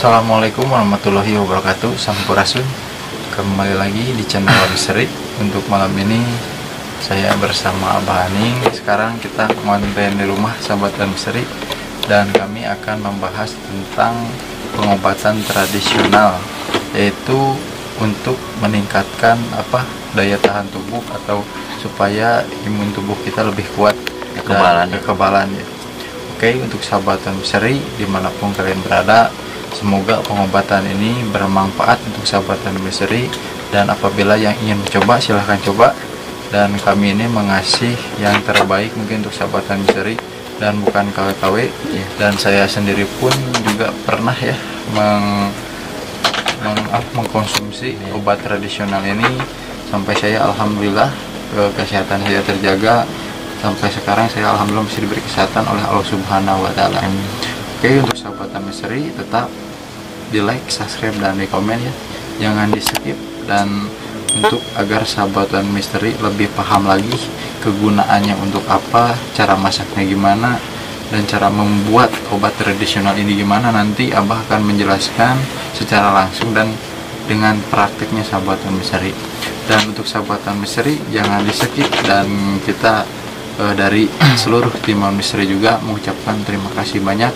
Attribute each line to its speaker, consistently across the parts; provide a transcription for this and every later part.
Speaker 1: Assalamualaikum warahmatullahi wabarakatuh. Sampurasun. Kembali lagi di channel Misteri. Untuk malam ini saya bersama Abah Aning. Sekarang kita konten di rumah sahabat dan misteri, dan kami akan membahas tentang pengobatan tradisional, yaitu untuk meningkatkan daya tahan tubuh atau supaya imun tubuh kita lebih kuat, kekebalan ya. Oke, untuk sahabat dan misteri dimanapun kalian berada, semoga pengobatan ini bermanfaat untuk sahabat dan misteri, dan apabila yang ingin mencoba silahkan coba, dan kami ini mengasih yang terbaik mungkin untuk sahabat dan misteri dan bukan KW-KW ya. Dan saya sendiri pun juga pernah ya mengkonsumsi obat tradisional ini, sampai saya alhamdulillah kesehatan saya terjaga. Sampai sekarang saya alhamdulillah masih diberi kesehatan oleh Allah Subhanahu wa Ta'ala. Oke, untuk sahabat dan misteri tetap di like, subscribe, dan di komen ya, jangan di skip. Dan untuk agar sahabat dan misteri lebih paham lagi kegunaannya untuk apa, cara masaknya gimana, dan cara membuat obat tradisional ini gimana, nanti Abah akan menjelaskan secara langsung dan dengan praktiknya sahabat dan misteri. Dan untuk sahabat dan misteri jangan di skip, dan kita dari seluruh tim misteri juga mengucapkan terima kasih banyak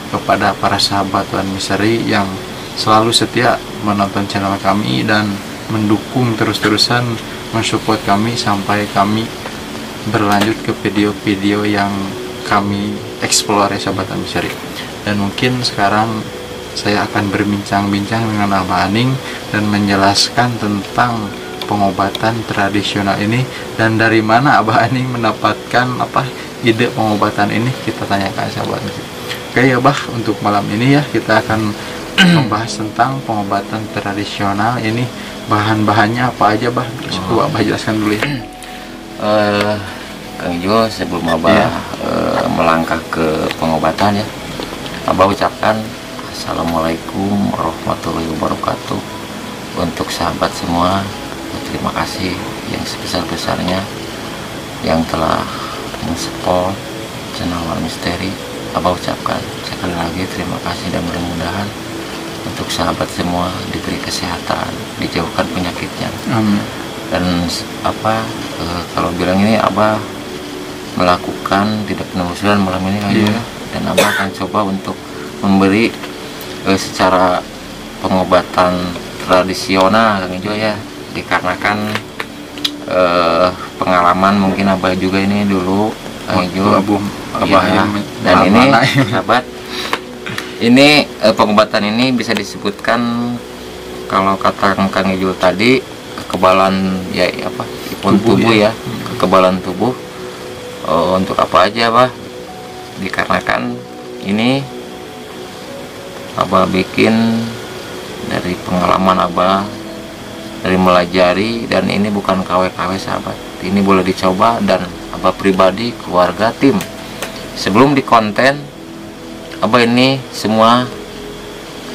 Speaker 1: kepada para sahabat dan misteri yang selalu setia menonton channel kami dan mendukung terus-terusan, mensupport kami sampai kami berlanjut ke video-video yang kami explore ya sahabat dan misteri. Dan mungkin sekarang saya akan berbincang-bincang dengan Abah Aning dan menjelaskan tentang pengobatan tradisional ini, dan dari mana Abah Aning mendapatkan ide pengobatan ini, kita tanyakan sahabat. Oke ya Bah, untuk malam ini ya kita akan membahas tentang pengobatan tradisional ini. Bahan-bahannya apa aja Bah? Coba Abah jelaskan dulu ya.
Speaker 2: Kang Jo, sebelum Abah melangkah ke pengobatan ya, Abah ucapkan Assalamualaikum warahmatullahi wabarakatuh. Untuk sahabat semua, terima kasih yang sebesar-besarnya yang telah mensupport channel Misteri. Abah ucapkan sekali lagi terima kasih, dan mudah-mudahan untuk sahabat semua diberi kesehatan, dijauhkan penyakitnya. Dan kalau bilang ini Abah melakukan tidak penelusuran malam ini dan Abah akan coba untuk memberi secara pengobatan tradisional Kang Jo ya, dikarenakan pengalaman mungkin Abah juga ini dulu Kang Jo, dan ini sahabat, ini pengobatan ini bisa disebutkan kalau kata Kang Jo tadi kekebalan ya imun tubuh ya, kekebalan tubuh. Untuk apa aja Bah? Dikarenakan ini Abah bikin dari pengalaman Abah, dari melajari, dan ini bukan KW-KW sahabat, ini boleh dicoba, dan Abah pribadi, keluarga, tim sebelum di konten Abah ini semua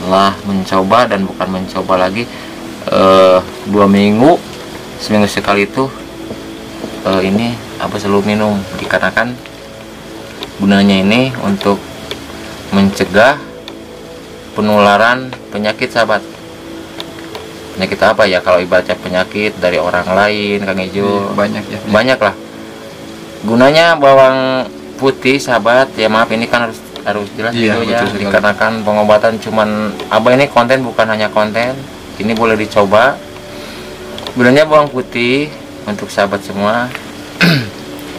Speaker 2: telah mencoba, dan bukan mencoba lagi 2 minggu, seminggu sekali itu ini Abah selalu minum, dikarenakan gunanya ini untuk mencegah penularan penyakit sahabat. Penyakit apa ya, kalau ibaratnya penyakit dari orang lain Kang Jo,
Speaker 1: banyak ya,
Speaker 2: banyak lah. Gunanya bawang putih sahabat ya, maaf ini kan harus jelas ya, dikarenakan pengobatan cuman Abah ini konten bukan hanya konten, ini boleh dicoba. Gunanya bawang putih untuk sahabat semua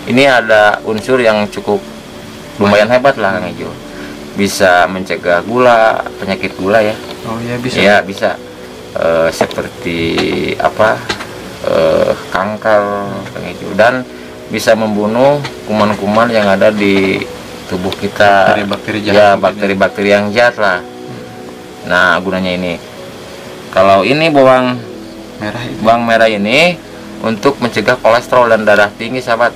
Speaker 2: ini ada unsur yang cukup lumayan hebat lah Kang Jo, bisa mencegah gula, penyakit gula ya.
Speaker 1: Oh ya, bisa
Speaker 2: ya, bisa seperti kanker Kang Jo, dan bisa membunuh kuman-kuman yang ada di tubuh kita,
Speaker 1: bakteri-bakteri jahat,
Speaker 2: ya, bakteri-bakteri yang jahat lah. Nah, gunanya ini, kalau ini bawang merah ini untuk mencegah kolesterol dan darah tinggi sahabat.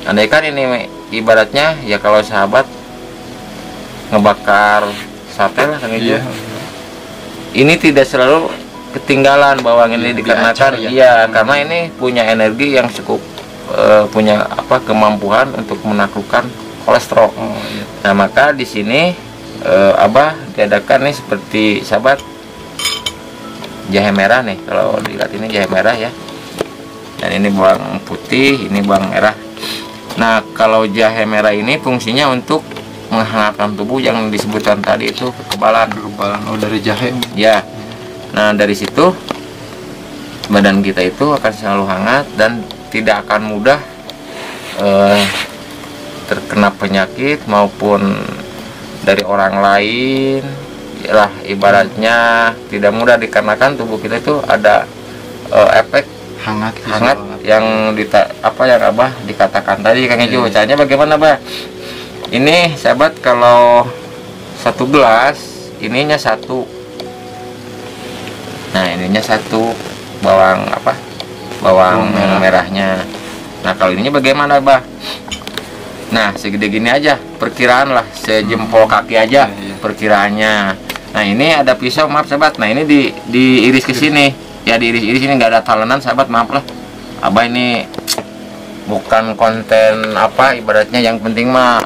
Speaker 2: Andaikan ini ibaratnya ya, kalau sahabat ngebakar sate lah Kang Jo, ini tidak selalu ketinggalan bawang ini, dikarenakan karena ini punya energi yang cukup, punya kemampuan untuk menaklukkan kolesterol. Nah, maka di sini Abah diadakan nih seperti sahabat jahe merah nih, kalau dilihat ini jahe merah ya, dan ini bawang putih, ini bawang merah. Nah kalau jahe merah ini fungsinya untuk menghangatkan tubuh yang disebutkan tadi itu kekebalan.
Speaker 1: Oh, dari jahe
Speaker 2: ya. Nah dari situ badan kita itu akan selalu hangat dan tidak akan mudah terkena penyakit maupun dari orang lain lah, ibaratnya tidak mudah dikarenakan tubuh kita itu ada efek
Speaker 1: hangat
Speaker 2: yang yang Abah dikatakan tadi Kang Ejo. Caranya bagaimana, Bah? Ini sahabat, kalau 1 gelas ininya 1, nah ininya 1 bawang merahnya. Nah kalau ininya bagaimana, Bah? Nah segede gini aja, perkiraan lah, sejempol kaki aja perkiraannya. Nah ini ada pisau, maaf sahabat. Nah ini diiris ke sini ya, diiris ini nggak ada talenan sahabat, maaf lah. Abah ini bukan konten ibaratnya, yang penting mah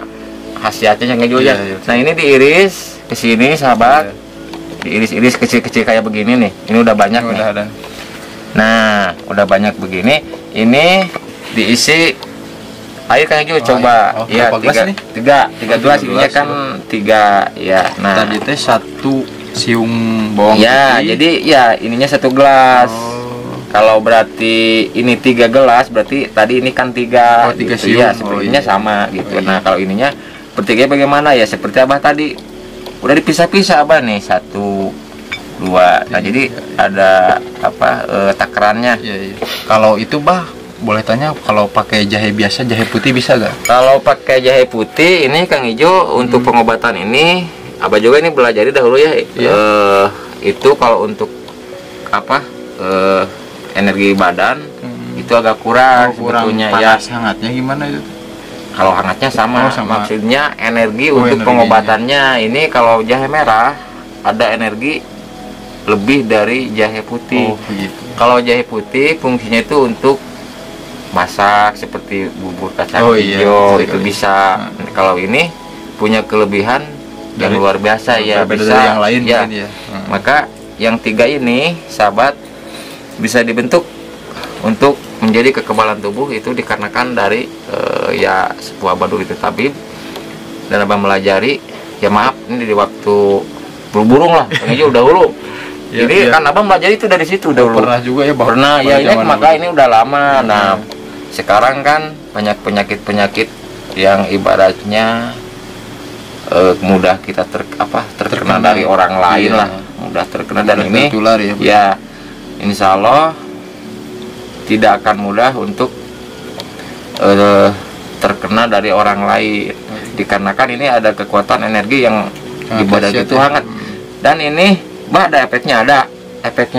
Speaker 2: khasiatnya yang ngejual ya. Nah ini diiris ke sini sahabat, diiris-iris kecil-kecil kayak begini nih. Ini udah banyak nih. Nah udah banyak begini, ini diisi air Kang Ejo, coba ya, 3 gelas ininya kan 3 ya. Nah
Speaker 1: tadi teh 1 siung bawang
Speaker 2: ya putih. Jadi ya ininya 1 gelas. Kalau berarti ini 3 gelas, berarti tadi ini kan 3
Speaker 1: 3
Speaker 2: gitu.
Speaker 1: siung
Speaker 2: Ya sepertinya sama gitu. Nah kalau ininya bertiga bagaimana ya, seperti Abah tadi udah dipisah-pisah Abah nih, 1 2. Nah jadi ada takarannya.
Speaker 1: Kalau itu Bah, boleh tanya, kalau pakai jahe biasa, jahe putih bisa gak?
Speaker 2: Kalau pakai jahe putih ini Kang Ijo, untuk pengobatan ini Abah juga ini belajari dahulu ya. Itu kalau untuk energi badan itu agak kurang sebetulnya ya.
Speaker 1: Hangatnya gimana itu?
Speaker 2: Kalau hangatnya sama. Maksudnya energi untuk pengobatannya ini, kalau jahe merah ada energi lebih dari jahe putih. Kalau jahe putih fungsinya itu untuk masak seperti bubur kacang hijau, itu bisa. Kalau ini punya kelebihan yang luar biasa ya, bisa
Speaker 1: yang lain ya.
Speaker 2: Maka yang 3 ini sahabat bisa dibentuk untuk menjadi kekebalan tubuh, itu dikarenakan dari ya sebuah Abah dulu itu tabib dan Abah melajari ya, maaf ini di waktu burung lah ini udah dulu. Jadi kan Abah melajari itu dari situ dahulu.
Speaker 1: Pernah juga ya,
Speaker 2: pernah ya, ini maka ini udah lama. Nah sekarang kan banyak penyakit-penyakit yang ibaratnya mudah kita terkena dari orang lain lah, mudah terkena, dan ini ya insya Allah tidak akan mudah untuk terkena dari orang lain, dikarenakan ini ada kekuatan energi yang di badan itu hangat. Dan ini Bah ada efeknya,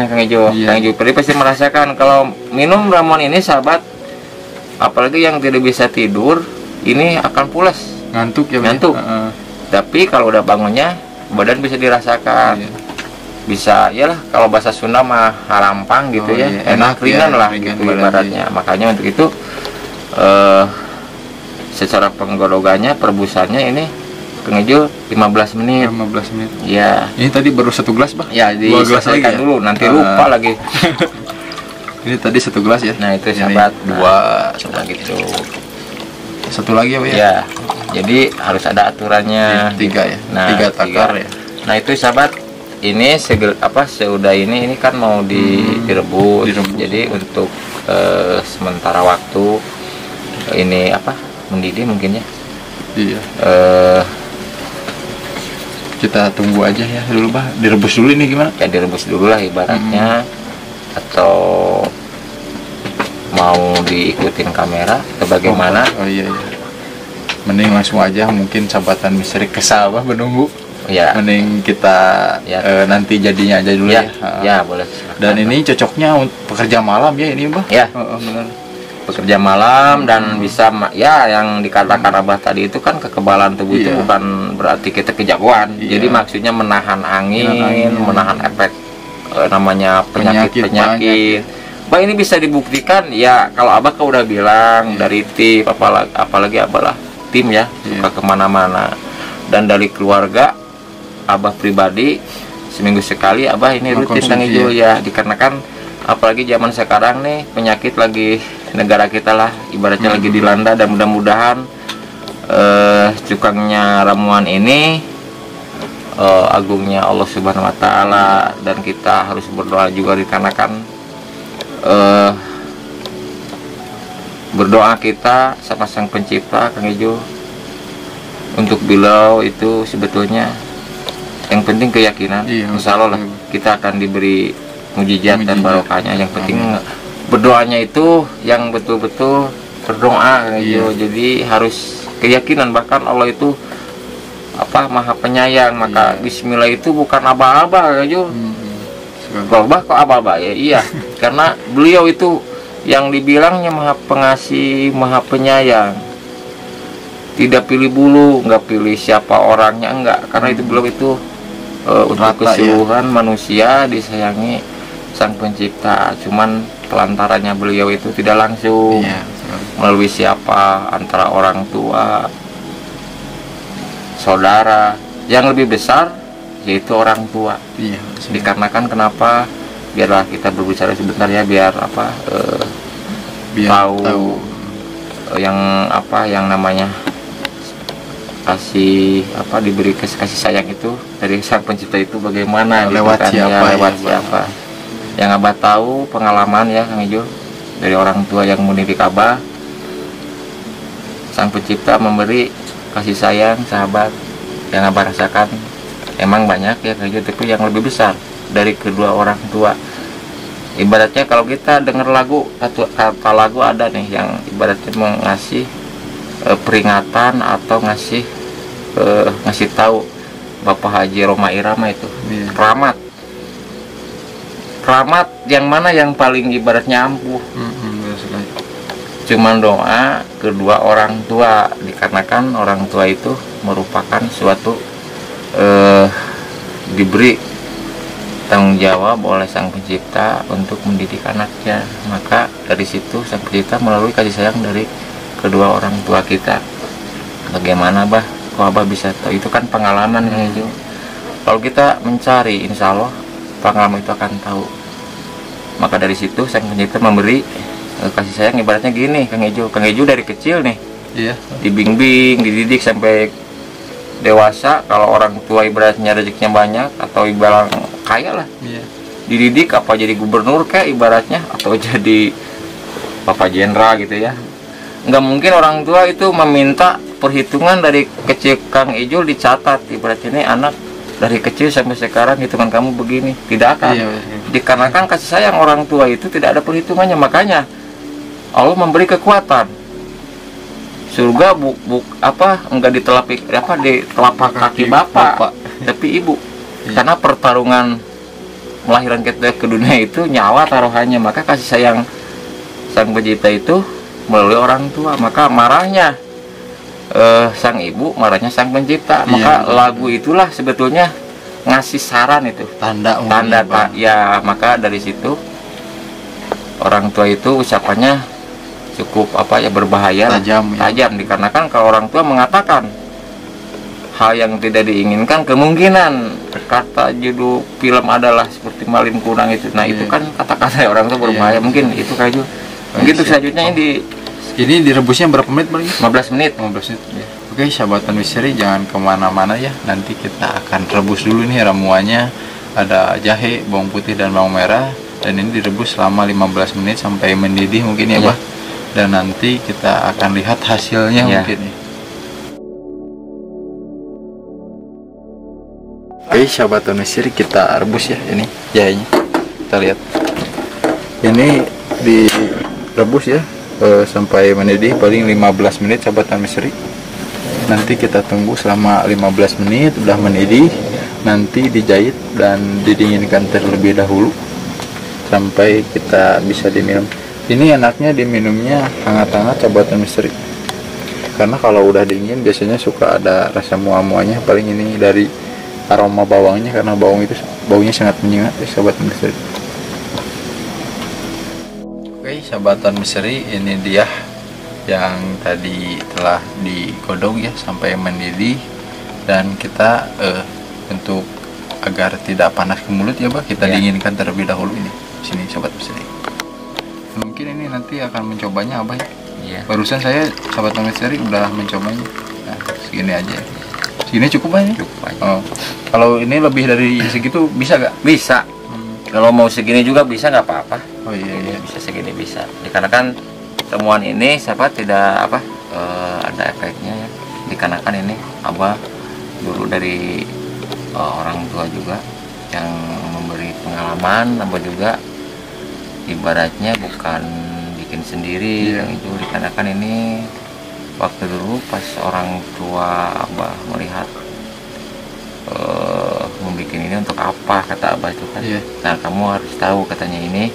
Speaker 2: Kang Ejo. Kang Ejo pasti merasakan kalau minum ramuan ini sahabat, apalagi yang tidak bisa tidur, ini akan pulas,
Speaker 1: ngantuk ya,
Speaker 2: ngantuk. Tapi kalau udah bangunnya badan bisa dirasakan, bisa ya lah, kalau bahasa Sunda mah harampang gitu ya, enak ringan lah gitu ibaratnya. Makanya untuk itu secara penggorogannya, perebusannya ini Kang Ejo 15 menit.
Speaker 1: 15 menit.
Speaker 2: Ya.
Speaker 1: Ini tadi baru 1 gelas, Bah.
Speaker 2: Ya, diselesaikan dulu, nanti lupa lagi.
Speaker 1: Ini tadi 1 gelas ya.
Speaker 2: Nah, itu sahabat
Speaker 1: 2 coba gitu. 1 lagi ya, Pak ya?
Speaker 2: Ya. Jadi harus ada aturannya.
Speaker 1: 3 ya.
Speaker 2: Nah,
Speaker 1: 3 takar ya.
Speaker 2: Nah, itu sahabat, ini seudah ini kan mau direbus. Jadi untuk sementara waktu ini mendidih mungkin ya.
Speaker 1: Iya. Kita tunggu aja ya dulu, Bah. Direbus dulu ini gimana?
Speaker 2: Ya direbus dulu lah ibaratnya. Atau mau diikutin kamera atau bagaimana?
Speaker 1: Oh iya. Mending langsung aja, mungkin sahabatan misteri kesal Bah menunggu.
Speaker 2: Ya.
Speaker 1: Mending kita nanti jadinya aja dulu ya.
Speaker 2: Ya boleh.
Speaker 1: Dan ini cocoknya pekerja malam ya ini, Bah?
Speaker 2: Ya.
Speaker 1: Benar.
Speaker 2: Pekerja malam dan bisa ya, yang dikatakan Abah tadi itu kan kekebalan tubuh itu bukan berarti kita kejagoan. Jadi maksudnya menahan angin, menahan efek namanya penyakit. Bah ini bisa dibuktikan ya, kalau Abah udah bilang dari tim, apalagi Abah lah tim ya, suka kemana-mana, dan dari keluarga Abah pribadi seminggu sekali Abah ini rutin Kang Ijo ya, dikarenakan apalagi zaman sekarang nih penyakit lagi negara kita lah ibaratnya lagi dilanda, dan mudah-mudahan cukangnya ramuan ini agungnya Allah Subhanahu Wa Ta'ala, dan kita harus berdoa juga dikarenakan berdoa kita sama Sang Pencipta Kang Ijo untuk beliau itu sebetulnya yang penting keyakinan. Insya Allah lah kita akan diberi mujizat dan barokahnya. Yang penting berdoanya itu yang betul-betul berdoa Kang Ijo. Jadi harus keyakinan, bahkan Allah itu maha penyayang. Maka bismillah itu bukan aba-aba Kang Ijo. Kalau kok aba-aba ya iya karena beliau itu yang dibilangnya maha pengasih, maha penyayang, tidak pilih bulu, nggak pilih siapa orangnya, enggak, karena itu beliau itu untuk keseluruhan manusia disayangi Sang Pencipta. Cuman pelantarannya beliau itu tidak langsung melalui siapa, antara orang tua, saudara, yang lebih besar yaitu orang tua. Dikarenakan kenapa? Biarlah kita berbicara sebentar ya, biar tahu yang namanya kasih diberi kasih sayang itu dari Sang Pencipta itu bagaimana
Speaker 1: lewat
Speaker 2: gitu kan,
Speaker 1: siapa
Speaker 2: lewat siapa. Yang Abah tahu pengalaman ya Kang Ijo dari orang tua yang mendidik Abah, Sang Pencipta memberi kasih sayang sahabat yang Abah rasakan emang banyak ya Kang Ijo, tapi yang lebih besar dari kedua orang tua. Ibaratnya kalau kita dengar lagu, kata lagu ada nih yang ibaratnya mengasih peringatan atau ngasih tahu Bapak Haji Rhoma Irama itu keramat yang mana yang paling ibaratnya ampuh. Cuman doa kedua orang tua, dikarenakan orang tua itu merupakan suatu diberi tanggung jawab oleh Sang Pencipta untuk mendidik anaknya. Maka dari situ Sang Pencipta melalui kasih sayang dari kedua orang tua kita. Bagaimana Bah? Kok Abah bisa tahu? Itu kan pengalaman Kang Ijo. Kalau kita mencari, insya Allah pengalaman itu akan tahu. Maka dari situ Sang Pencipta memberi kasih sayang ibaratnya gini Kang Ijo. Kang Ijo dari kecil nih dibimbing, dididik sampai dewasa. Kalau orang tua ibaratnya rezekinya banyak atau ibarat kaya lah, dididik apa jadi gubernur kayak ibaratnya, atau jadi Bapak Jenderal gitu ya. Nggak mungkin orang tua itu meminta perhitungan dari kecil Kang Ijo dicatat ibaratnya ini anak dari kecil sampai sekarang hitungan kamu begini, tidak akan. Dikarenakan kasih sayang orang tua itu tidak ada perhitungannya. Makanya Allah memberi kekuatan. Surga enggak di telapak kaki bapak, tapi ibu. Karena pertarungan melahirkan kita ke dunia itu nyawa taruhannya. Maka kasih sayang Sang Pencipta itu melalui orang tua. Maka marahnya sang ibu, marahnya Sang Pencipta. Maka lagu itulah sebetulnya ngasih saran itu, tanda ya. Maka dari situ orang tua itu ucapannya cukup berbahaya, tajam. Dikarenakan kalau orang tua mengatakan hal yang tidak diinginkan, kemungkinan kata judul film adalah seperti Malin Kunang itu. Nah itu kan kata-kata orang tua berbahaya. Mungkin itu Kang Ijo. Begitu selanjutnya
Speaker 1: ini direbusnya berapa menit lagi?
Speaker 2: 15 menit.
Speaker 1: Oke, sahabatan misteri jangan kemana-mana ya. Nanti kita akan rebus dulu nih ramuannya. Ada jahe, bawang putih dan bawang merah, dan ini direbus selama 15 menit sampai mendidih mungkin ya Bah. Dan nanti kita akan lihat hasilnya mungkin ya. Oke, sahabat misteri, kita rebus ya ini jahenya. Kita lihat. Ini direbus ya sampai mendidih paling 15 menit sahabat misteri. Nanti kita tunggu selama 15 menit udah mendidih, nanti dijahit dan didinginkan terlebih dahulu sampai kita bisa diminum. Ini enaknya diminumnya hangat-hangat sahabat misteri. Karena kalau udah dingin biasanya suka ada rasa mual-mualnya. Paling ini dari aroma bawangnya, karena bawang itu baunya sangat menyengat ya sahabat misteri. Oke, sahabatan misteri, ini dia yang tadi telah digodong ya sampai mendidih, dan kita untuk agar tidak panas ke mulut ya Bah, kita
Speaker 2: Iya.
Speaker 1: dinginkan terlebih dahulu ini. Sini sobat misteri. Mungkin ini nanti akan mencobanya Abah ya.
Speaker 2: Iya.
Speaker 1: Barusan saya sobat misteri udah mencobanya. Nah, segini aja. Segini cukup Bah ini?
Speaker 2: Cukup aja.
Speaker 1: Oh. Kalau ini lebih dari segitu bisa gak?
Speaker 2: Bisa. Kalau mau segini juga bisa, nggak apa-apa.
Speaker 1: Oh iya,
Speaker 2: Ini
Speaker 1: iya.
Speaker 2: bisa segini bisa. Dikarenakan temuan ini sahabat tidak ada efeknya ya. Dikarenakan ini Abah dulu dari orang tua juga yang memberi pengalaman. Abah juga ibaratnya bukan bikin sendiri.
Speaker 1: Iya.
Speaker 2: Yang itu dikarenakan ini waktu dulu pas orang tua Abah melihat membuat ini untuk apa, kata Abah itu kan.
Speaker 1: Iya.
Speaker 2: Nah, kamu harus tahu katanya ini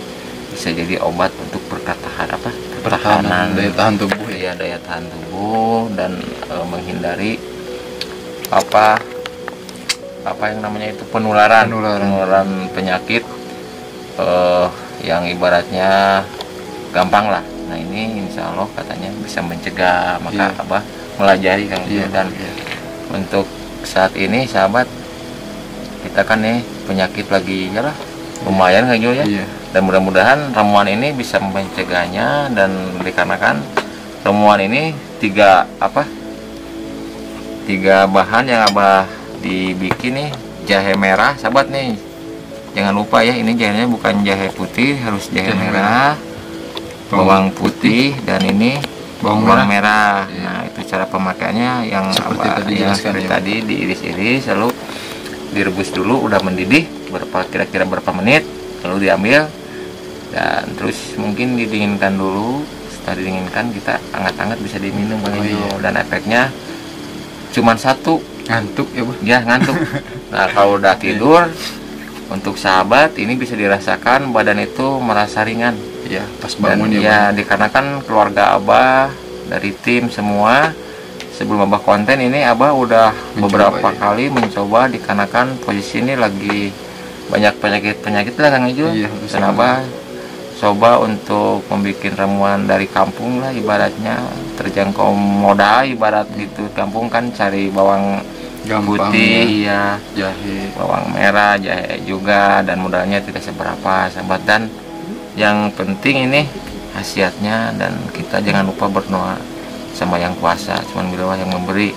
Speaker 2: bisa jadi obat untuk pertahanan
Speaker 1: Daya tahan tubuh ya.
Speaker 2: ya, daya tahan tubuh dan menghindari apa yang namanya itu penularan penyakit yang ibaratnya gampang lah. Nah, ini insya Allah katanya bisa mencegah, maka
Speaker 1: Iya.
Speaker 2: Abah melajari Kang Jo.
Speaker 1: Iya.
Speaker 2: Dan
Speaker 1: Iya.
Speaker 2: untuk saat ini sahabat, kita kan nih penyakit lagi ya lah lumayan Kang Jo ya.
Speaker 1: Iya.
Speaker 2: Dan mudah-mudahan ramuan ini bisa mencegahnya. Dan dikarenakan ramuan ini tiga bahan yang Abah dibikin nih. Jahe merah sahabat nih, jangan lupa ya, ini jahenya bukan jahe putih, harus jahe merah, bawang putih, dan ini bawang merah.
Speaker 1: Iya.
Speaker 2: Nah, itu cara pemakaiannya yang
Speaker 1: Seperti
Speaker 2: Abah
Speaker 1: tadi
Speaker 2: ya,
Speaker 1: jelaskan
Speaker 2: seperti
Speaker 1: ya.
Speaker 2: tadi diiris-iris, lalu direbus dulu, udah mendidih kira-kira berapa menit, lalu diambil dan terus mungkin didinginkan dulu. Setelah didinginkan kita anget-anget bisa diminum Bang
Speaker 1: Oh,
Speaker 2: Ejo.
Speaker 1: iya.
Speaker 2: Dan efeknya cuman satu,
Speaker 1: Ngantuk ya Bah.
Speaker 2: ya ngantuk. Nah, kalau udah tidur, untuk sahabat ini bisa dirasakan badan itu merasa ringan.
Speaker 1: Iya, pas
Speaker 2: Dan
Speaker 1: bangun ya
Speaker 2: ya
Speaker 1: Bah.
Speaker 2: dikarenakan keluarga Abah dari tim semua, sebelum Abah konten ini Abah udah beberapa
Speaker 1: ya.
Speaker 2: kali mencoba, dikarenakan posisi ini lagi banyak penyakit lah Kang Ejo.
Speaker 1: Iya,
Speaker 2: Dan Abah coba untuk membuat ramuan dari kampung lah, ibaratnya terjangkau modal, ibarat gitu. Kampung kan cari bawang
Speaker 1: Gampang
Speaker 2: putih ya,
Speaker 1: jahe.
Speaker 2: bawang merah, jahe juga, dan modalnya tidak seberapa sahabat. Dan yang penting ini khasiatnya, dan kita jangan lupa berdoa sama yang kuasa, cuman beliau yang memberi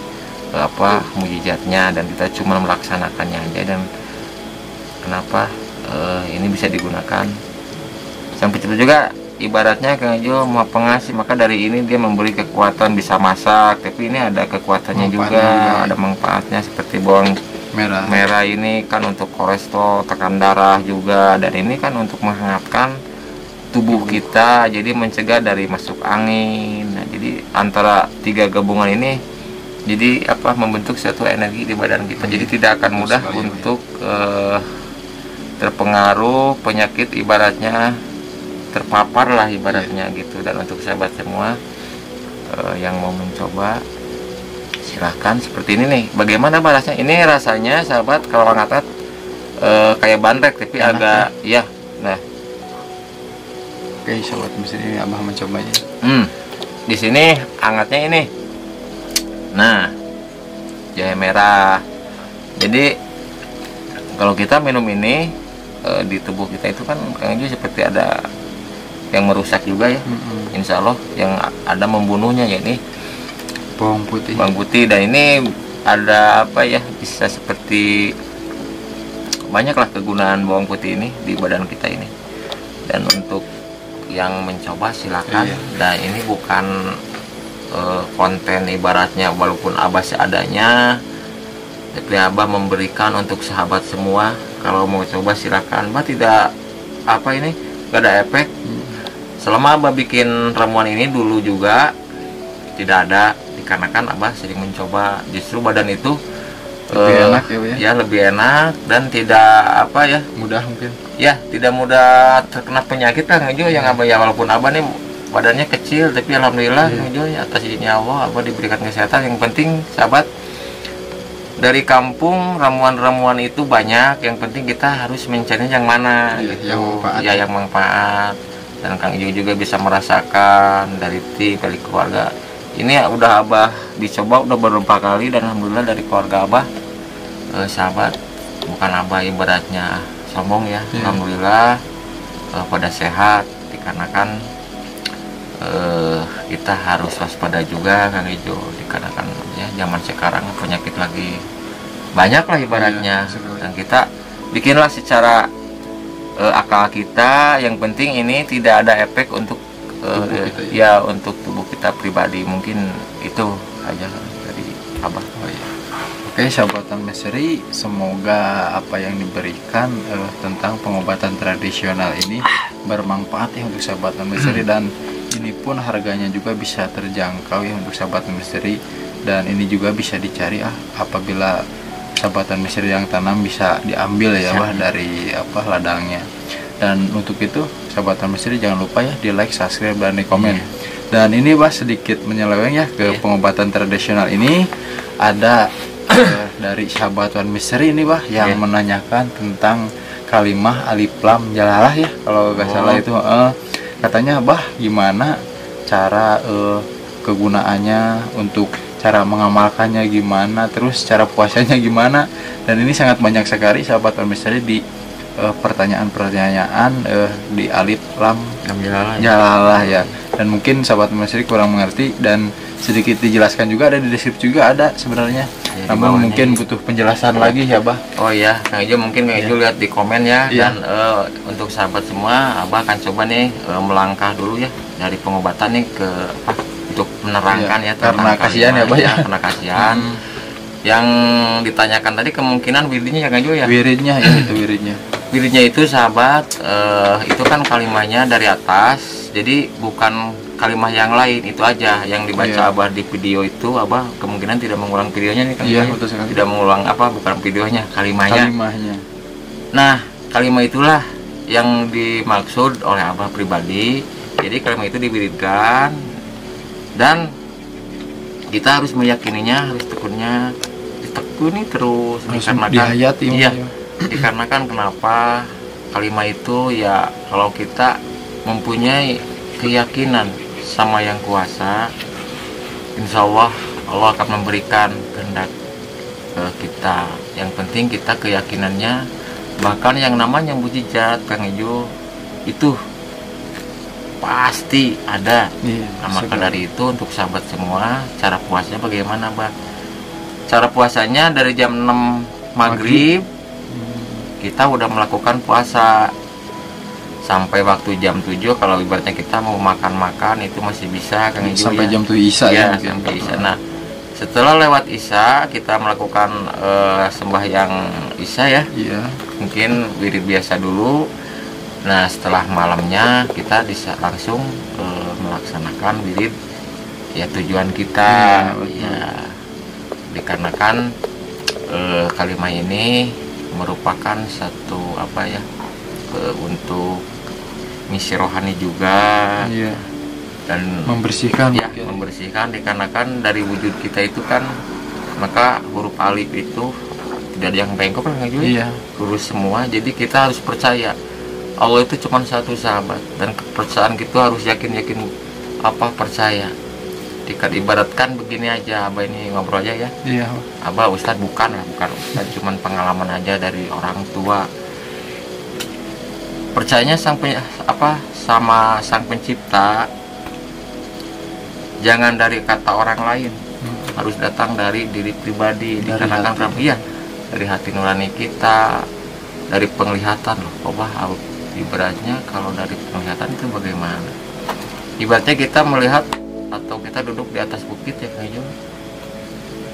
Speaker 2: mujizatnya, dan kita cuma melaksanakannya aja. Dan kenapa ini bisa digunakan sampai itu juga ibaratnya Kang Jo mau pengasih, maka dari ini dia memberi kekuatan, bisa masak, tapi ini ada kekuatannya juga, ada manfaatnya seperti bawang merah ini kan untuk kolesterol, tekan darah juga, dan ini kan untuk menghangatkan tubuh kita, jadi mencegah dari masuk angin. Nah, jadi antara tiga gabungan ini jadi membentuk satu energi di badan kita, jadi tidak akan mudah untuk terpengaruh penyakit, ibaratnya terpapar lah ibaratnya gitu. Dan untuk sahabat semua yang mau mencoba, silahkan. Seperti ini nih, bagaimana rasanya? Ini rasanya sahabat kalau angkat kayak bandrek, tapi
Speaker 1: enak
Speaker 2: agak ya. Nah,
Speaker 1: oke sobat mesin, ini Abah mencobanya.
Speaker 2: di sini hangatnya ini. Nah, jahe merah. Jadi kalau kita minum ini di tubuh kita itu kan kayaknya seperti ada yang merusak juga ya. Insya Allah yang ada membunuhnya, ya ini
Speaker 1: Bawang putih.
Speaker 2: Dan ini ada bisa seperti banyaklah kegunaan bawang putih ini di badan kita ini. Dan untuk yang mencoba silakan. Dan ini bukan konten ibaratnya walaupun Abah seadanya, tapi Abah memberikan untuk sahabat semua. Kalau mau coba silakan. Abah tidak gak ada efek. Selama Abah bikin ramuan ini dulu juga tidak ada, dikarenakan Abah sering mencoba, justru badan itu
Speaker 1: lebih enak ya,
Speaker 2: lebih enak, dan tidak
Speaker 1: mudah mungkin
Speaker 2: ya, tidak mudah terkena penyakit lah juga yang Abah ya. Walaupun Abah nih badannya kecil, tapi alhamdulillah atas izinnya Allah Abah diberikan kesehatan. Yang penting sahabat, dari kampung ramuan-ramuan itu banyak, yang penting kita harus mencari yang mana yang manfaat. Dan Kang Ijo juga bisa merasakan dari tim, dari keluarga. Ini udah Abah dicoba udah beberapa kali, dan alhamdulillah dari keluarga Abah sahabat bukan abah ibaratnya sombong ya. Alhamdulillah pada sehat, dikarenakan kita harus waspada juga Kang Ijo, dikarenakan ya zaman sekarang penyakit lagi banyak lah ibaratnya. Dan kita bikinlah secara akal kita, yang penting ini tidak ada efek untuk ya untuk tubuh kita pribadi. Mungkin itu aja dari abah.
Speaker 1: Oke, sahabat Misteri, semoga apa yang diberikan tentang pengobatan tradisional ini bermanfaat ya untuk sahabat Misteri, dan ini pun harganya juga bisa terjangkau ya untuk sahabat Misteri, dan ini juga bisa dicari apabila sahabat Misteri yang tanam bisa diambil ya dari ladangnya. Dan untuk itu sahabat Misteri jangan lupa ya di like, subscribe, dan di komen. Dan ini sedikit menyeleweng ya ke pengobatan tradisional ini. Ada dari sahabat Misteri ini yang menanyakan tentang kalimah alif lam jalalah ya, kalau nggak salah itu katanya gimana cara kegunaannya, untuk cara mengamalkannya gimana, terus cara puasanya gimana. Dan ini sangat banyak sekali sahabat Misteri di pertanyaan-pertanyaan di alif lam jalalah ya. Dan mungkin sahabat Misteri kurang mengerti, dan sedikit dijelaskan juga, ada di deskripsi juga ada sebenarnya ya, namun mungkin butuh penjelasan lagi ya
Speaker 2: Oh iya Kang Ijo, mungkin Kang Ijo lihat di komen ya. Dan untuk sahabat semua, abah akan coba nih melangkah dulu ya dari pengobatan nih ke untuk menerangkan ya
Speaker 1: karena kasihan ya ya,
Speaker 2: karena kasihan. Yang ditanyakan tadi kemungkinan wiridnya ya Kang Ijo ya,
Speaker 1: wiridnya ya itu
Speaker 2: wiridnya itu sahabat itu kan kalimahnya dari atas, jadi bukan kalimah yang lain, itu aja yang dibaca abah di video itu. Abah kemungkinan tidak mengulang videonya nih kan, tidak mengulang bukan videonya, kalimahnya. Nah, kalimah itulah yang dimaksud oleh abah pribadi. Jadi kalimah itu diwiridkan, dan kita harus meyakininya, harus ditekuni terus, dikarenakan dikarenakan kenapa kalimah itu ya, kalau kita mempunyai keyakinan sama yang kuasa, insya Allah Allah akan memberikan kehendak kita. Yang penting kita keyakinannya, bahkan yang namanya mukjizat Kang Ijo itu pasti ada. Nah, maka dari itu untuk sahabat semua, cara puasanya bagaimana cara puasanya dari jam 6 maghrib kita udah melakukan puasa sampai waktu jam 7. Kalau ibaratnya kita mau makan itu masih bisa Kang Ijo
Speaker 1: sampai jam 7 Isya ya,
Speaker 2: sampai Isya. Nah, setelah lewat Isya kita melakukan sembahyang Isya ya. Mungkin wirid biasa dulu. Nah, setelah malamnya kita bisa langsung melaksanakan wirid ya, tujuan kita ya, dikarenakan kalimah ini merupakan satu untuk misi rohani juga, dan
Speaker 1: membersihkan
Speaker 2: membersihkan, dikarenakan dari wujud kita itu kan, maka huruf alif itu tidak ada yang bengkok kan lurus semua. Jadi kita harus percaya Allah itu cuma satu sahabat, dan kepercayaan kita harus yakin percaya. Ibaratkan begini aja, abah ini ngobrol aja ya. Abah Ustadz bukan Ustadz, cuman pengalaman aja dari orang tua. Percayanya sama Sang Pencipta, jangan dari kata orang lain, harus datang dari diri pribadi, dikarenakan dari hati nurani kita, dari penglihatan loh. Ibaratnya kalau dari penglihatan itu bagaimana? Ibaratnya kita melihat atau kita duduk di atas bukit ya Kang Ijo,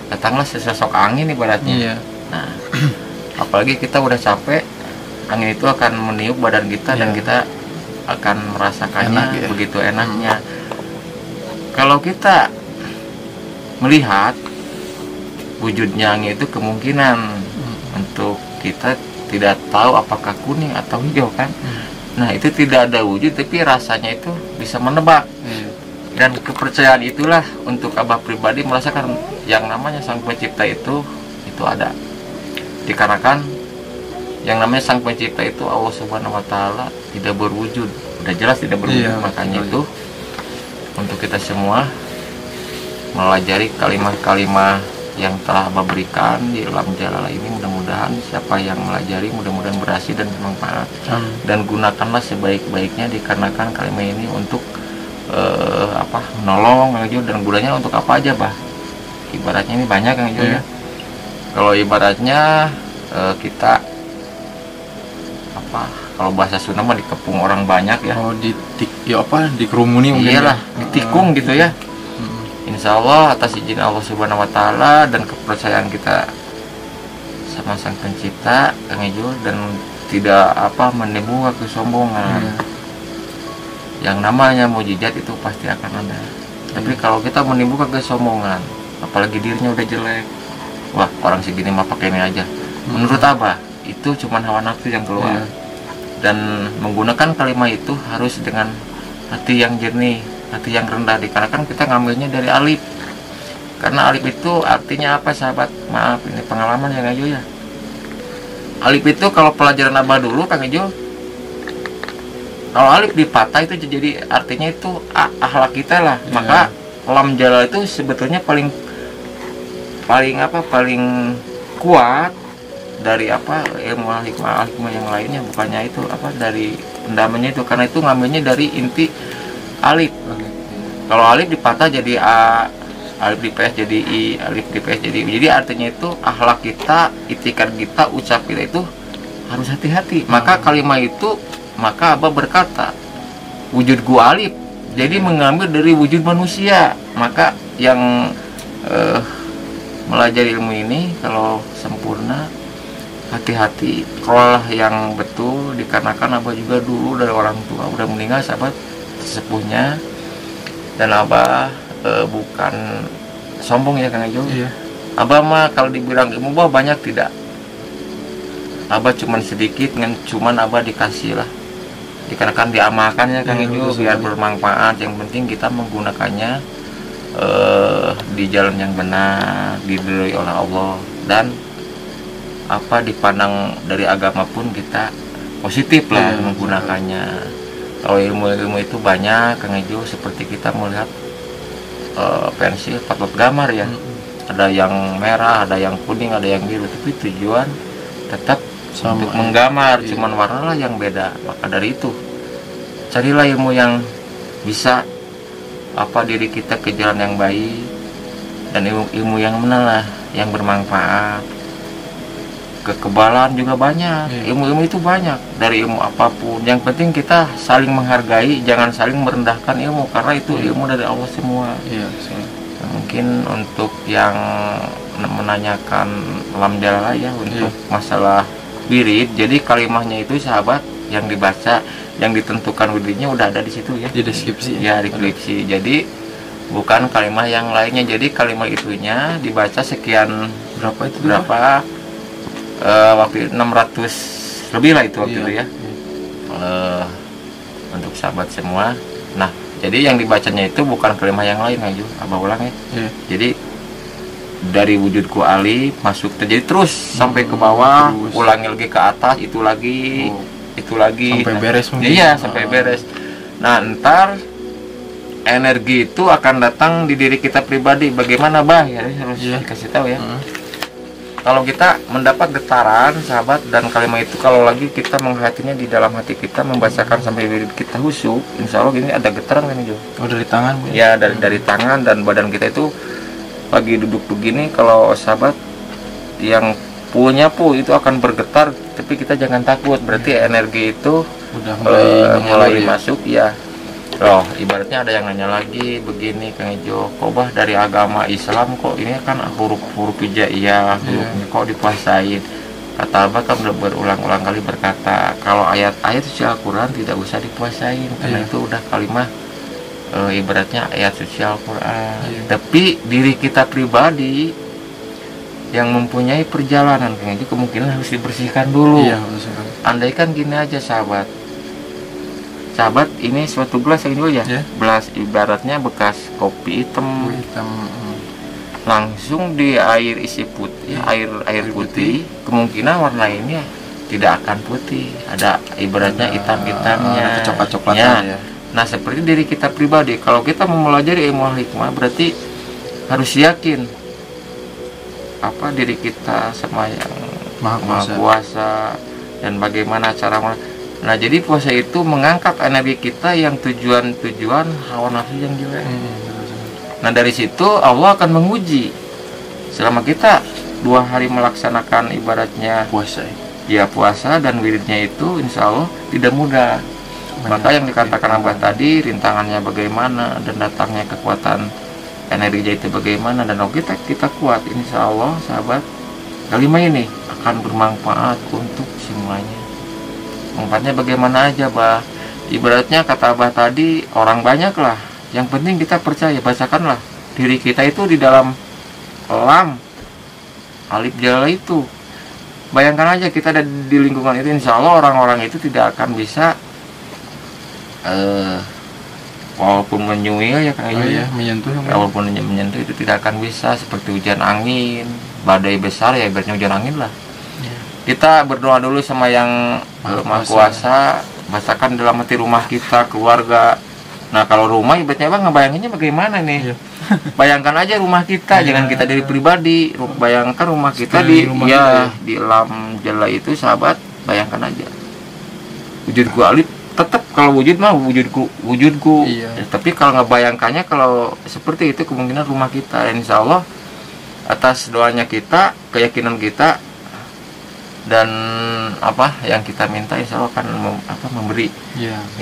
Speaker 2: datanglah sesosok angin ibaratnya. Nah, apalagi kita udah capek, angin itu akan meniup badan kita dan kita akan merasakannya begitu enaknya. Kalau kita melihat wujudnya angin itu, kemungkinan untuk kita tidak tahu apakah kuning atau hijau kan. Nah, itu tidak ada wujud, tapi rasanya itu bisa menebak. Dan kepercayaan itulah untuk abah pribadi merasakan yang namanya Sang Pencipta itu ada. Dikarenakan yang namanya Sang Pencipta itu Allah Subhanahu wa Ta'ala tidak berwujud, udah jelas tidak berwujud. Makanya itu untuk kita semua melajari kalimat-kalimat yang telah abah berikan di dalam jalalah ini, mudah-mudahan mudah-mudahan siapa yang melajari mudah-mudahan berhasil dan bermanfaat. Dan gunakanlah sebaik-baiknya, dikarenakan kalimat ini untuk menolong Kang Ejo. Dan gunanya untuk apa aja bah? Ibaratnya ini banyak Kang Ejo ya. Kalau ibaratnya kita kalau bahasa Sunda mah dikepung orang banyak ya.
Speaker 1: Dikerumuni mungkin.
Speaker 2: Iyalah, ditikung gitu ya. Insya Allah atas izin Allah Subhanahu Wa Taala dan kepercayaan kita sama Sang Pencipta Kang Ejo, dan tidak menimbulkan kesombongan. Yang namanya mujizat itu pasti akan ada. Tapi kalau kita menimbulkan kesombongan, apalagi dirinya udah jelek, wah orang segini mah pakai ini aja. Menurut Abah itu cuma hawa nafsu yang keluar. Dan menggunakan kalimat itu harus dengan hati yang jernih, hati yang rendah, dikarenakan kita ngambilnya dari alif. Karena alif itu artinya apa sahabat? Maaf, ini pengalaman ya Kang Ejo ya. Alif itu kalau pelajaran Abah dulu Kang Ejo, kalau alif dipatah itu jadi artinya itu akhlak kita lah. Maka lam jalal itu sebetulnya paling kuat dari ilmu hikmah yang lainnya, bukannya itu dari pendamanya itu, karena itu ngambilnya dari inti alif. Kalau alif dipatah jadi a, alif dipes jadi i, alif dipes jadi i. Jadi artinya itu akhlak kita, itikad kita, ucap kita itu harus hati-hati. Maka kalimat itu, maka Abah berkata wujud gua alif, jadi mengambil dari wujud manusia. Maka yang melajari ilmu ini kalau sempurna, hati-hati, kelola yang betul, dikarenakan Abah juga dulu dari orang tua udah meninggal sahabat sesepuhnya. Dan Abah bukan sombong ya Kang Ejo. Abah mah kalau dibilang ilmu banyak tidak, Abah cuman sedikit, cuman Abah dikasih lah, dikarenakan diamalkan ya Kang Ejo, biar bermanfaat. Yang penting kita menggunakannya di jalan yang benar, diridhoi oleh Allah, dan dipandang dari agama pun kita positif lah menggunakannya. Kalau ilmu itu banyak Kang Ejo, seperti kita melihat pensil patut gambar ya. Ada yang merah, ada yang kuning, ada yang biru, tapi tujuan tetap untuk menggambar, cuman warna lah yang beda. Maka dari itu carilah ilmu yang bisa diri kita ke jalan yang baik, dan ilmu yang benar lah, yang bermanfaat. Kekebalan juga banyak, ilmu-ilmu itu banyak, dari ilmu apapun. Yang penting kita saling menghargai, jangan saling merendahkan ilmu, karena itu ilmu dari Allah semua. Mungkin untuk yang menanyakan lam jalala ya, untuk masalah wirid, jadi kalimahnya itu sahabat yang dibaca, yang ditentukan wiridnya udah ada di situ ya,
Speaker 1: di deskripsi
Speaker 2: ya, deskripsi. Jadi bukan kalimah yang lainnya. Jadi kalimah itunya dibaca sekian berapa waktu 600 lebih lah itu waktu itu ya. Untuk sahabat semua. Nah, jadi yang dibacanya itu bukan kalimah yang lain aja, Abah ulang ya. Jadi dari wujudku alif masuk terjadi terus sampai ke bawah, ulangi lagi ke atas, itu lagi
Speaker 1: sampai beres mungkin.
Speaker 2: Iya, sampai beres. Nah, ntar energi itu akan datang di diri kita pribadi. Bagaimana bah ya, harus dikasih tahu ya. Kalau kita mendapat getaran sahabat, dan kalimat itu kalau lagi kita menghayatinya di dalam hati kita, membacakan sampai wirid kita khusyuk, insya Allah ini ada getaran kan itu.
Speaker 1: Dari tangan Bu?
Speaker 2: Ya, dari tangan dan badan kita itu lagi duduk begini. Kalau sahabat yang punya itu akan bergetar, tapi kita jangan takut, berarti energi itu
Speaker 1: udah
Speaker 2: mulai masuk ya. Loh, ibaratnya ada yang nanya lagi begini Kang Ejo, kok bah dari agama Islam kok ini kan huruf hijaiyah, hurufnya kok dikuasain. Kata Abah kan berulang-ulang kali berkata, kalau ayat-ayat suci Al-Quran tidak usah dikuasain, karena itu udah kalimah ibaratnya ayat suci Al-Quran. Tapi diri kita pribadi yang mempunyai perjalanan Kang Ejo, kemungkinan harus dibersihkan dulu. Andaikan gini aja sahabat, ini suatu gelas yang dulu ya, gelas ibaratnya bekas kopi hitam. Langsung di air isi putih, air putih, kemungkinan warna ini tidak akan putih, ada ibaratnya hitam-hitamnya,
Speaker 1: coklat-coklatnya.
Speaker 2: Nah, seperti diri kita pribadi, kalau kita mau mempelajari ilmu hikmah, berarti harus yakin diri kita sama yang Maha Kuasa, dan bagaimana cara. Nah, jadi puasa itu mengangkat energi kita yang tujuan hawa nafsu yang jelek. Nah, dari situ Allah akan menguji selama kita 2 hari melaksanakan ibaratnya
Speaker 1: puasa.
Speaker 2: Ya, puasa dan wiridnya itu insya Allah tidak mudah. Maka yang dikatakan Abah tadi, rintangannya bagaimana dan datangnya kekuatan energinya itu bagaimana, dan kalau kita kuat, insya Allah sahabat, kalimat ini akan bermanfaat untuk semuanya. Manfaatnya bagaimana aja, Bah? Ibaratnya kata Abah tadi, orang banyak lah, yang penting kita percaya, bacakanlah diri kita itu di dalam lam alif jalalah itu. Bayangkan aja kita ada di lingkungan itu, insya Allah orang-orang itu tidak akan bisa walaupun menyuil ya Kang
Speaker 1: menyentuh,
Speaker 2: walaupun menyentuh itu tidak akan bisa, seperti hujan angin, badai besar ya, ibaratnya hujan angin lah. Kita berdoa dulu sama yang Maha Kuasa, bacakan dalam hati rumah kita, keluarga. Nah, kalau rumah ibaratnya Bang, ngebayanginnya bagaimana nih? Bayangkan aja rumah kita, jangan kita dari pribadi. Bayangkan rumah kita di alam jalla itu, sahabat. Bayangkan aja. Wujudku alif, tetap kalau wujud mah wujudku. Tapi kalau ngebayangkannya, kalau seperti itu kemungkinan rumah kita. Dan insya Allah atas doanya kita, keyakinan kita, dan apa yang kita minta, insya Allah akan memberi.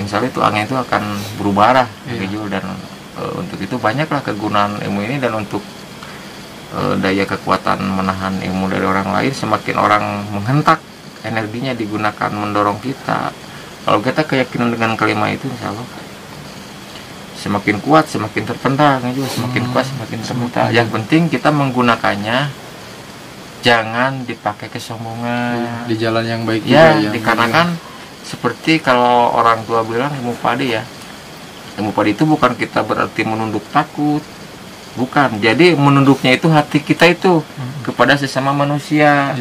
Speaker 2: Insya Allah itu angin itu akan berubah dan untuk itu banyaklah kegunaan ilmu ini, dan untuk daya kekuatan menahan ilmu dari orang lain. Semakin orang menghentak, energinya digunakan mendorong kita. Kalau kita keyakinan dengan kalimat itu, insya Allah semakin kuat, semakin terpental juga, semakin kuat, semakin terpental. Yang penting kita menggunakannya, jangan dipakai kesombongan,
Speaker 1: di jalan yang baik
Speaker 2: ya, dikarenakan seperti kalau orang tua bilang ilmu padi ya, ilmu padi itu bukan kita berarti menunduk takut, bukan. Jadi menunduknya itu hati kita itu kepada sesama manusia.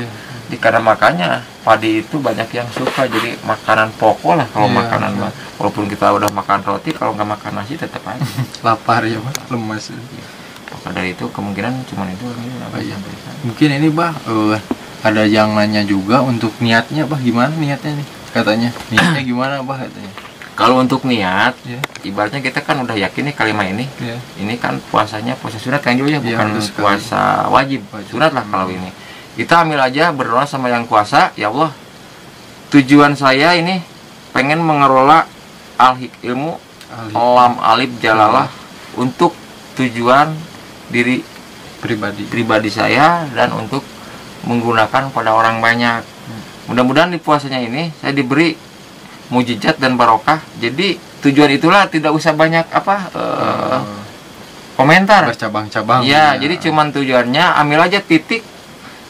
Speaker 2: Karena makanya padi itu banyak yang suka, jadi makanan pokok lah kalau makanan. Walaupun kita udah makan roti, kalau nggak makan nasi tetap aja
Speaker 1: lapar ya, Pak, lemas.
Speaker 2: Maka dari itu kemungkinan cuma itu.
Speaker 1: Mungkin ini Bah, ada yang nanya juga untuk niatnya, Bah, gimana niatnya nih? Katanya niatnya gimana, Bah, katanya.
Speaker 2: Kalau untuk niat, ibaratnya kita kan udah yakin nih kalimat ini. Ini kan puasanya puasa sunat kan juga ya, bukan puasa wajib. Sunat lah kalau ini. Kita ambil aja, berdoa sama yang kuasa, ya Allah, tujuan saya ini pengen mengelola ilmu alam alif jalalah untuk tujuan diri pribadi saya, dan untuk menggunakan pada orang banyak. Mudah-mudahan di puasanya ini saya diberi mujizat dan barokah. Jadi tujuan itulah tidak usah banyak komentar,
Speaker 1: bercabang-cabang.
Speaker 2: Jadi cuman tujuannya ambil aja titik,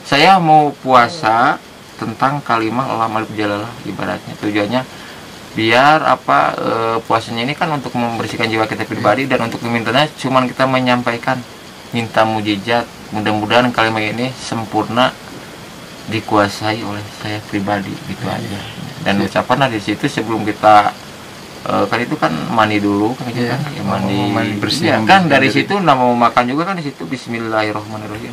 Speaker 2: saya mau puasa tentang kalimat alam alif jalalah, ibaratnya tujuannya biar puasanya ini kan untuk membersihkan jiwa kita pribadi, dan untuk dimintanya cuman kita menyampaikan, minta mujizat, mudah-mudahan kalimat ini sempurna dikuasai oleh saya pribadi, gitu aja. Dan ucapanlah di situ sebelum kita kan itu kan mandi dulu kan, mandi bersih kan, dari situ mau makan juga kan di situ bismillahirrahmanirrahim.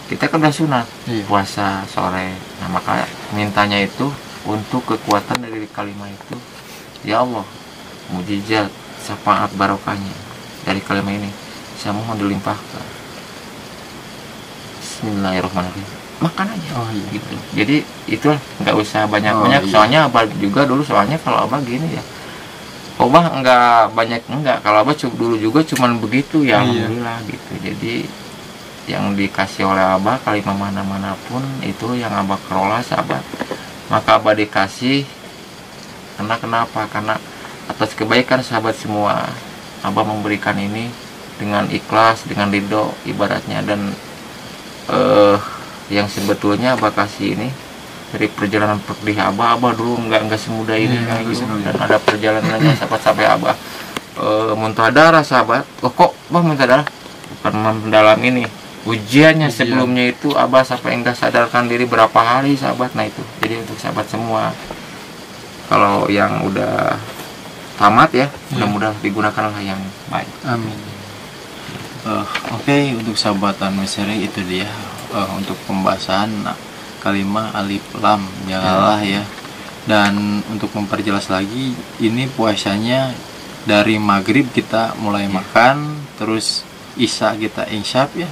Speaker 2: Kita kan udah sunat puasa sore. Nah, maka mintanya itu untuk kekuatan dari kalimat itu, ya Allah, mujizat, syafaat, barokahnya dari kalimat ini saya mohon dilimpahkan. Bismillahirrahmanirrahim. Makan aja. Gitu. Jadi itulah, nggak usah banyak-banyak. Soalnya Abah juga dulu, kalau Abah gini ya, Abah nggak banyak, kalau Abah dulu juga cuman begitu ya, alhamdulillah gitu. Jadi yang dikasih oleh Abah kalimat mana-manapun itu yang Abah kelola, sahabat, maka Abah dikasih kenapa? Karena atas kebaikan sahabat semua, Abah memberikan ini dengan ikhlas, dengan ridho ibaratnya. Dan yang sebetulnya Abah kasih ini dari perjalanan pedih Abah dulu nggak semudah ini gitu. Dan ada perjalanannya sahabat, sampai Abah muntah darah, sahabat. Kok Bang muntah darah? Bukan mendalam ini, ujiannya sebelumnya itu Abah sampai enggak sadarkan diri berapa hari, sahabat. Nah itu jadi untuk sahabat semua, kalau yang udah tamat ya, mudah-mudahan digunakanlah yang baik.
Speaker 1: Amin. Oke, untuk sahabatan Meseri itu dia untuk pembahasan kalimah alif lam jalalah ya. Dan untuk memperjelas lagi, ini puasanya dari maghrib kita mulai makan, terus isya kita insyaf ya,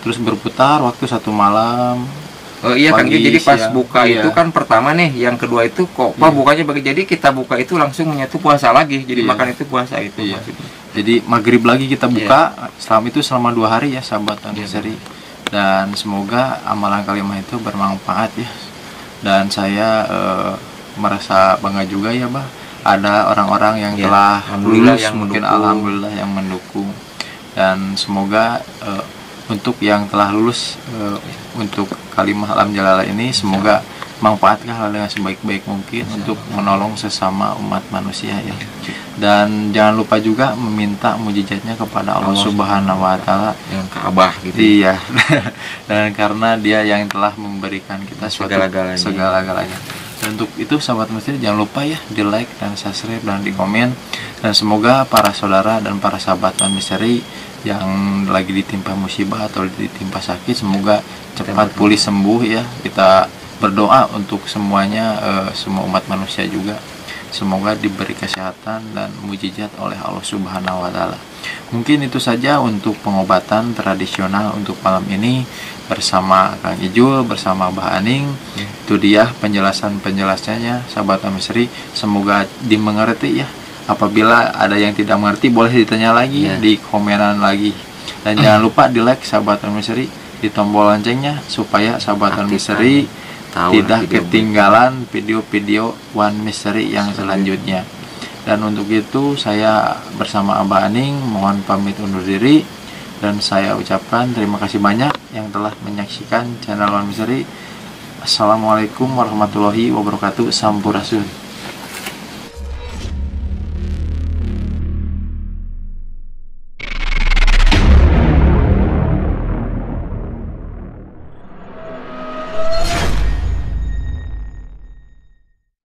Speaker 1: terus berputar waktu 1 malam.
Speaker 2: Oh iya Kang, jadi pas buka itu kan pertama nih, yang kedua itu kok bukanya bagi, jadi kita buka itu langsung menyatu puasa lagi, jadi makan itu puasa itu maksudnya.
Speaker 1: Jadi maghrib lagi kita buka, selama 2 hari ya sahabat Anniversary. Dan semoga amalan kalimah itu bermanfaat ya. Dan saya merasa bangga juga ya bah, ada orang-orang yang telah lulus, yang mungkin alhamdulillah yang mendukung. Dan semoga untuk yang telah lulus untuk kalimah alam jalalah ini, semoga manfaatkan dengan sebaik-baik mungkin untuk menolong sesama umat manusia ya. Dan jangan lupa juga meminta mujizatnya kepada Allah Subhanahu wa taala
Speaker 2: yang Ka'bah gitu.
Speaker 1: Iya. Dan karena dia yang telah memberikan kita segala-galanya. Dan untuk itu sahabat masjid, jangan lupa ya di like dan subscribe dan di komen. Dan semoga para saudara dan para sahabat misteri yang lagi ditimpa musibah atau ditimpa sakit, semoga cepat pulih sembuh ya. Kita berdoa untuk semuanya, semua umat manusia juga, semoga diberi kesehatan dan mujizat oleh Allah Subhanahu wa taala. Mungkin itu saja untuk pengobatan tradisional untuk malam ini bersama Kang Ijul, bersama Mbah Aning. Itu dia penjelasannya sahabat Misteri, semoga dimengerti ya. Apabila ada yang tidak mengerti, boleh ditanya lagi di komenan lagi. Dan jangan lupa di like sahabat Misteri, di tombol loncengnya supaya sahabat Misteri tidak ketinggalan video-video One Mystery yang selanjutnya. Dan untuk itu saya bersama Abah Aning mohon pamit undur diri, dan saya ucapkan terima kasih banyak yang telah menyaksikan channel One Mystery. Assalamualaikum warahmatullahi wabarakatuh. Sampurasun.